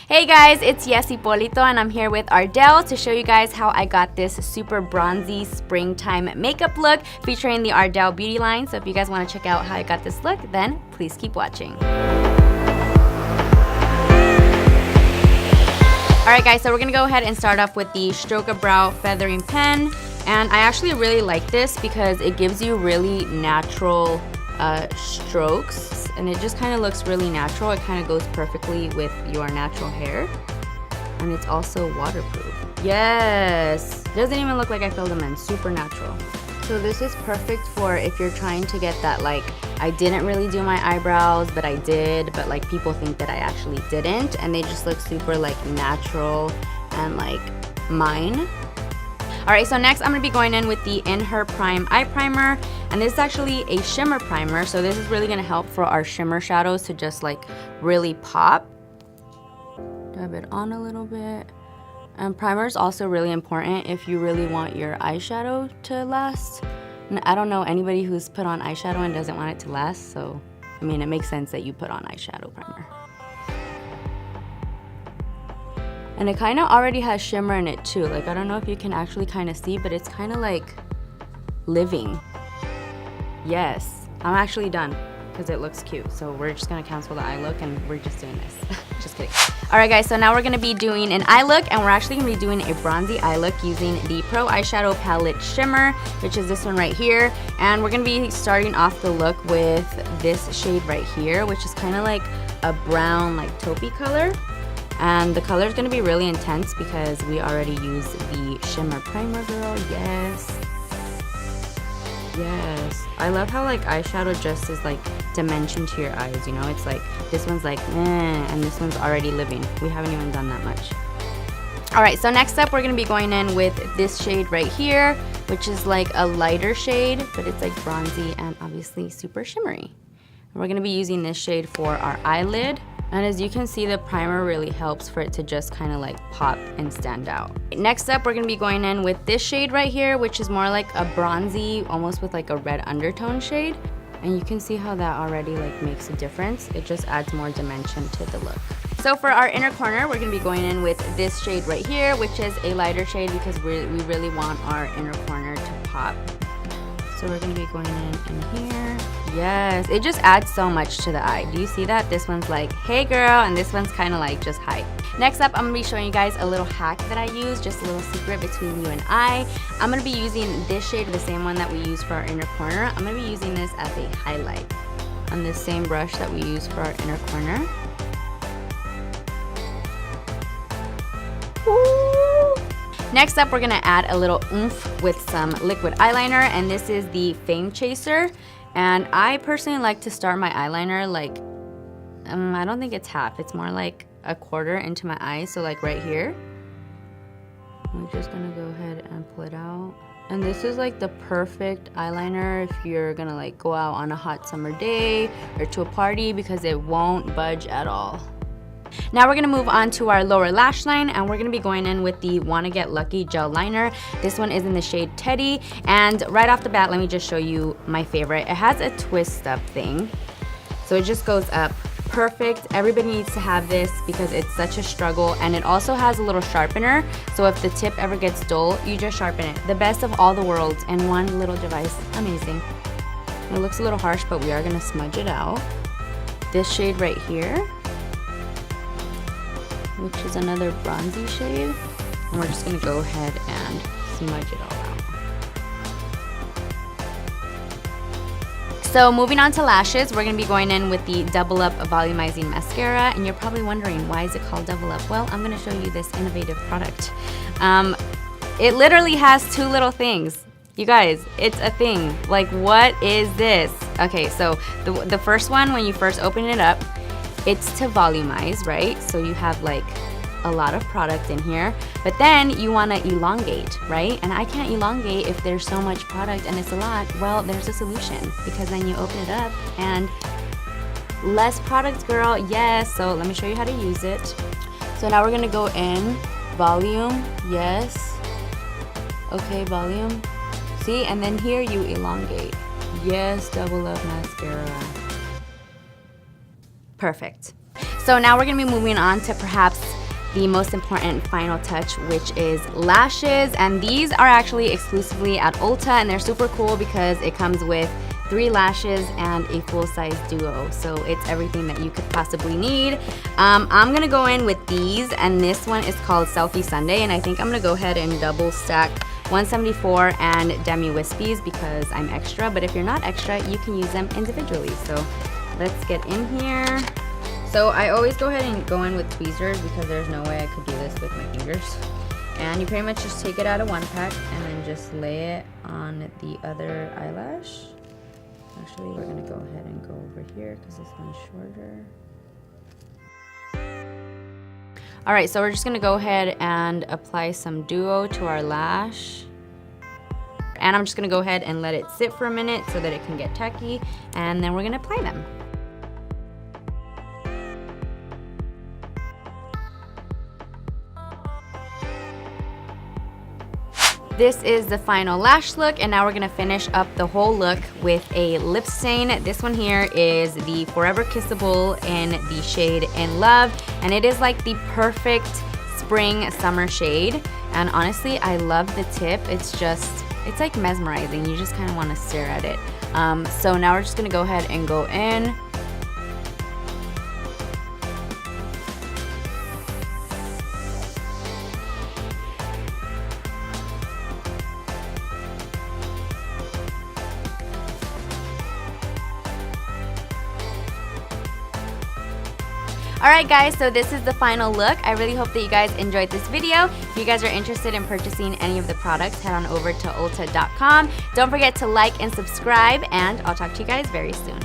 Hey guys, it's Yeshipolito and I'm here with Ardell to show you guys how I got this super bronzy springtime makeup look featuring the Ardell beauty line. So if you guys want to check out how I got this look, then please keep watching. Alright guys, so we're going to go ahead and start off with the Stroke a Brow Feathering Pen. And I actually really like this because it gives you really natural strokes, and it just kind of looks really natural. It kind of goes perfectly with your natural hair, and it's also waterproof. Yes, doesn't even look like I filled them in. Super natural. So this is perfect for if you're trying to get that, like, I didn't really do my eyebrows but I did, but like people think that I actually didn't, and they just look super like natural and like mine. Alright, so next I'm going to be going in with the In Her Prime Eye Primer, and this is actually a shimmer primer, so this is really going to help for our shimmer shadows to just like really pop. Dab it on a little bit. And primer is also really important if you really want your eyeshadow to last. And I don't know anybody who's put on eyeshadow and doesn't want it to last, so I mean it makes sense that you put on eyeshadow primer. And it kind of already has shimmer in it too. Like, I don't know if you can actually kind of see, but it's kind of like living. Yes, I'm actually done because it looks cute. So we're just gonna cancel the eye look and we're just doing this. Just kidding. All right guys, so now we're gonna be doing an eye look, and we're actually gonna be doing a bronzy eye look using the Pro Eyeshadow Palette Shimmer, which is this one right here. And we're gonna be starting off the look with this shade right here, which is kind of like a brown, like taupey color. And the color is going to be really intense because we already used the shimmer primer, girl. Yes. Yes. I love how like eyeshadow just is like dimension to your eyes, you know? It's like, this one's like, and this one's already living. We haven't even done that much. Alright, so next up we're going to be going in with this shade right here, which is like a lighter shade, but it's like bronzy and obviously super shimmery. And we're going to be using this shade for our eyelid. And as you can see, the primer really helps for it to just kind of like pop and stand out. Next up, we're gonna be going in with this shade right here, which is more like a bronzy, almost with like a red undertone shade. And you can see how that already like makes a difference. It just adds more dimension to the look. So for our inner corner, we're gonna be going in with this shade right here, which is a lighter shade because we really want our inner corner to pop. So we're gonna be going in here. Yes, it just adds so much to the eye. Do you see that? This one's like, hey girl, and this one's kind of like just hi. Next up, I'm gonna be showing you guys a little hack that I use, just a little secret between you and I. I'm gonna be using this shade, the same one that we use for our inner corner. I'm gonna be using this as a highlight on this same brush that we use for our inner corner. Ooh. Next up, we're gonna add a little oomph with some liquid eyeliner, and this is the Fame Chaser. And I personally like to start my eyeliner like, I don't think it's half, it's more like a quarter into my eye, so like right here. I'm just gonna go ahead and pull it out. And this is like the perfect eyeliner if you're gonna like go out on a hot summer day or to a party, because it won't budge at all. Now we're going to move on to our lower lash line, and we're going to be going in with the Wanna Get Lucky Gel Liner. This one is in the shade Teddy, and right off the bat, let me just show you my favorite. It has a twist up thing, so it just goes up perfect. Everybody needs to have this because it's such a struggle, and it also has a little sharpener, so if the tip ever gets dull, you just sharpen it. The best of all the worlds in one little device. Amazing. It looks a little harsh, but we are going to smudge it out. This shade right here, which is another bronzy shade, and we're just gonna go ahead and smudge it all out. So moving on to lashes, we're gonna be going in with the Double Up Volumizing Mascara, and you're probably wondering, why is it called Double Up? Well, I'm gonna show you this innovative product. It literally has two little things. You guys, it's a thing. Like, what is this? Okay, so the first one, when you first open it up, it's to volumize, right? So you have like a lot of product in here, but then you want to elongate, right? And I can't elongate if there's so much product and it's a lot. Well, there's a solution, because then you open it up and less product, girl. Yes, so let me show you how to use it. So now we're gonna go in, volume, yes. Okay, volume. See, and then here you elongate. Yes, Double Up Mascara. Perfect. So now we're gonna be moving on to perhaps the most important final touch, which is lashes. And these are actually exclusively at Ulta, and they're super cool because it comes with 3 lashes and a full-size duo. So it's everything that you could possibly need. I'm gonna go in with these, and this one is called Selfie Sunday, and I think I'm gonna go ahead and double stack 174 and Demi Wispies because I'm extra, but if you're not extra, you can use them individually. So let's get in here. So I always go ahead and go in with tweezers because there's no way I could do this with my fingers. And you pretty much just take it out of one pack and then just lay it on the other eyelash. Actually, we're gonna go ahead and go over here because this one's shorter. All right, so we're just gonna go ahead and apply some duo to our lash. And I'm just gonna go ahead and let it sit for a minute so that it can get tacky, and then we're gonna apply them. This is the final lash look, and now we're gonna finish up the whole look with a lip stain. This one here is the Forever Kissable in the shade In Love, and it is like the perfect spring summer shade. And honestly, I love the tip. It's like mesmerizing. You just kind of want to stare at it. So now we're just gonna go ahead and go in. Alright guys, so this is the final look. I really hope that you guys enjoyed this video. If you guys are interested in purchasing any of the products, head on over to ulta.com. Don't forget to like and subscribe, and I'll talk to you guys very soon.